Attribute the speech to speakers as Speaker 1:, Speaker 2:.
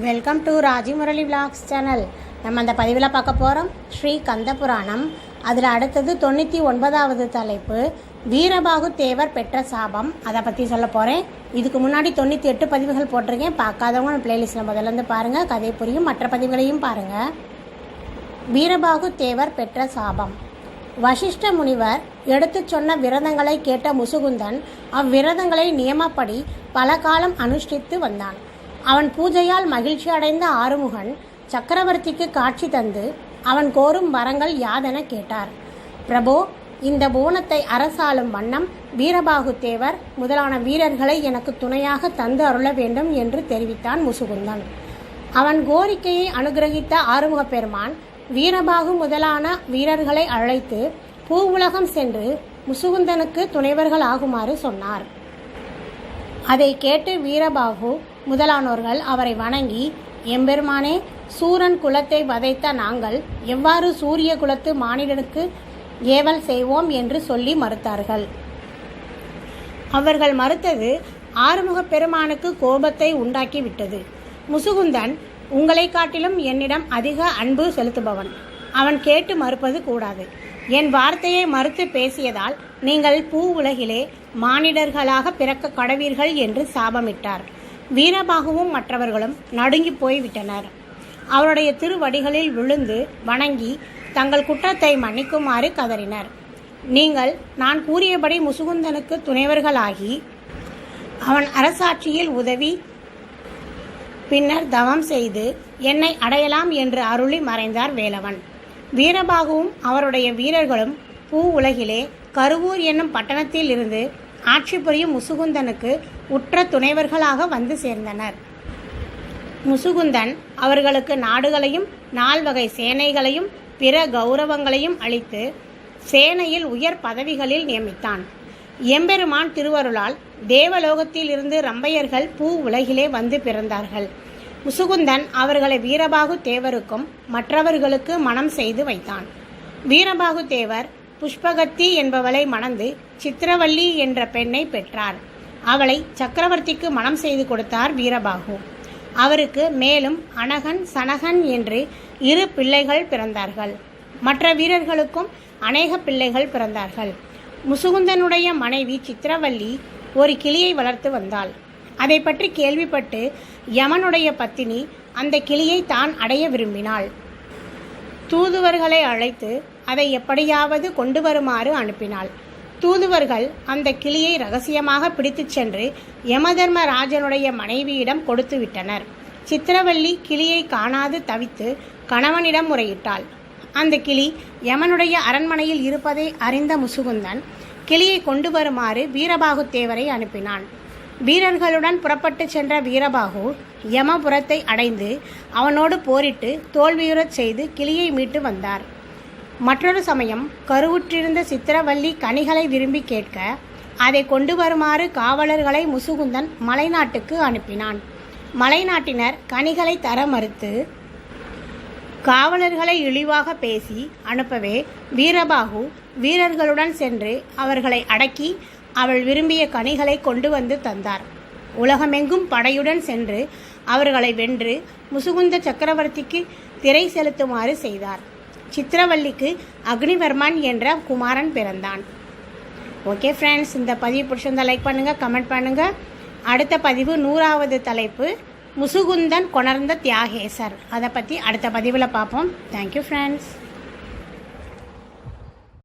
Speaker 1: Welcome to Raji Murali vlogs channel. நம்ம அந்த பதிவில் பார்க்க போகிறோம் ஸ்ரீ கந்த புராணம். அதில் அடுத்தது 99வது தலைப்பு வீரபாகு தேவர் பெற்ற சாபம். அதை பற்றி சொல்ல போகிறேன். இதுக்கு முன்னாடி 98 பதிவுகள் போட்டிருக்கேன். பார்க்காதவங்க பிளேலிஸ்ட்டில் முதல்லேருந்து பாருங்கள், கதை புரியும். மற்ற பதிவுகளையும் பாருங்கள். வீரபாகு தேவர் பெற்ற சாபம். வசிஷ்ட முனிவர் எடுத்து சொன்ன விரதங்களை கேட்ட முசுகுந்தன் அவ்விரதங்களை நியமப்படி பல காலம் அனுஷ்டித்து வந்தான். அவன் பூஜையால் மகிழ்ச்சி அடைந்த ஆறுமுகன் சக்கரவர்த்திக்கு காட்சி தந்து அவன் கோரும் வரங்கள் யாதென கேட்டார். பிரபோ, இந்த புவனத்தை அரசாளும் வண்ணம் வீரபாகு தேவர் முதலான வீரர்களை எனக்கு துணையாக தந்து அருள வேண்டும் என்று தெரிவித்தான் முசுகுந்தன். அவன் கோரிக்கையை அனுகிரகித்த ஆறுமுக பெருமான் வீரபாகு முதலான வீரர்களை அழைத்து பூ உலகம் சென்று முசுகுந்தனுக்கு துணைவர்கள் ஆகுமாறு சொன்னார். அதை கேட்டு வீரபாகு முதலானோர்கள் அவரை வணங்கி, எம்பெருமானே, சூரன் குலத்தை வதைத்த நாங்கள் எவ்வாறு சூரிய குலத்து மானிடனுக்கு ஏவல் செய்வோம் என்று சொல்லி மறுத்தார்கள். அவர்கள் மறுத்தது ஆறுமுக பெருமானுக்கு கோபத்தை உண்டாக்கிவிட்டது. முசுகுந்தன் உங்களை காட்டிலும் என்னிடம் அதிக அன்பு செலுத்துபவன். அவன் கேட்டு மறுப்பது கூடாது. என் வார்த்தையை மறுத்து பேசியதால் நீங்கள் பூ உலகிலே மானிடர்களாக பிறக்க கடவீர்கள் என்று சாபமிட்டார். வீரபாகுவும் மற்றவர்களும் நடுங்கி போய்விட்டனர். அவருடைய திருவடிகளில் விழுந்து வணங்கி தங்கள் குற்றத்தை மன்னிக்குமாறு கதறினர். நீங்கள் நான் கூறியபடி முசுகுந்தனுக்கு துணைவர்களாகி அவன் அரசாட்சியில் உதவி பின்னர் தவம் செய்து என்னை அடையலாம் என்று அருளி மறைந்தார் வேலவன். வீரபாகுவும் அவருடைய வீரர்களும் பூ உலகிலே கருவூர் என்னும் பட்டணத்தில் இருந்து ஆட்சி புரியும் முசுகுந்தனுக்கு உற்ற துணைவர்களாக வந்து சேர்ந்தனர். முசுகுந்தன் அவர்களுக்கு நாடுகளையும் 4 வகை சேனைகளையும் பிற கௌரவங்களையும் அளித்து சேனையில் உயர் பதவிகளில் நியமித்தான். எம்பெருமான் திருவருளால் தேவலோகத்தில் இருந்து ரம்பையர்கள் பூ உலகிலே வந்து பிறந்தார்கள். முசுகுந்தன் அவர்களை வீரபாகு தேவருக்கும் மற்றவர்களுக்கு மணம் செய்து வைத்தான். வீரபாகு தேவர் புஷ்பகத்தி என்பவளை மணந்து சித்திரவல்லி என்ற பெண்ணை பெற்றார். அவளை சக்கரவர்த்திக்கு மணம் செய்து கொடுத்தார் வீரபாகு. அவருக்கு மேலும் அனகன், சனகன் என்று 2 பிள்ளைகள் பிறந்தார்கள். மற்ற வீரர்களுக்கும் அநேக பிள்ளைகள் பிறந்தார்கள். முசுகுந்தனுடைய மனைவி சித்திரவல்லி ஒரு கிளியை வளர்த்து வந்தாள். அதை பற்றி கேள்விப்பட்டு யமனுடைய பத்தினி அந்த கிளியை தான் அடைய விரும்பினாள். தூதுவர்களை அழைத்து அதை எப்படியாவது கொண்டு வருமாறு அனுப்பினாள். தூதுவர்கள் அந்த கிளியை ரகசியமாக பிடித்துச் சென்று யமதர்மராஜனுடைய மனைவியிடம் கொடுத்து விட்டனர். சித்திரவல்லி கிளியை காணாது தவித்து கணவனிடம் முறையிட்டாள். அந்த கிளி யமனுடைய அரண்மனையில் இருப்பதை அறிந்த முசுகுந்தன் கிளியை கொண்டு வருமாறு வீரபாகு தேவரை அனுப்பினான். வீரர்களுடன் புறப்பட்டு சென்ற வீரபாகு யமபுரத்தை அடைந்து அவனோடு போரிட்டு தோல்வியுறச் செய்து கிளியை மீட்டு வந்தார். மற்றொரு சமயம் கருவுற்றிருந்த சித்திரவல்லி கனிகளை விரும்பி கேட்க அதை கொண்டு வருமாறு காவலர்களை முசுகுந்தன் மலைநாட்டுக்கு அனுப்பினான். மலைநாட்டினர் கனிகளை தர மறுத்து காவலர்களை இழிவாக பேசி அனுப்பவே வீரபாகு வீரர்களுடன் சென்று அவர்களை அடக்கி அவள் விரும்பிய கனிகளை கொண்டு வந்து தந்தார். உலகமெங்கும் படையுடன் சென்று அவர்களை வென்று முசுகுந்த சக்கரவர்த்திக்கு திரை செலுத்துமாறு செய்தார். சித்திரவல்லிக்கு அக்னிவர்மன் என்ற குமாரன் பிறந்தான். ஓகே ஃப்ரெண்ட்ஸ், இந்த பதிவு பிடிச்சிருந்தா லைக் பண்ணுங்கள், கமெண்ட் பண்ணுங்கள். அடுத்த பதிவு 100வது தலைப்பு முசுகுந்தன் கொணர்ந்த தியாகேசர். அதை பற்றி அடுத்த பதிவில் பார்ப்போம். Thank you friends.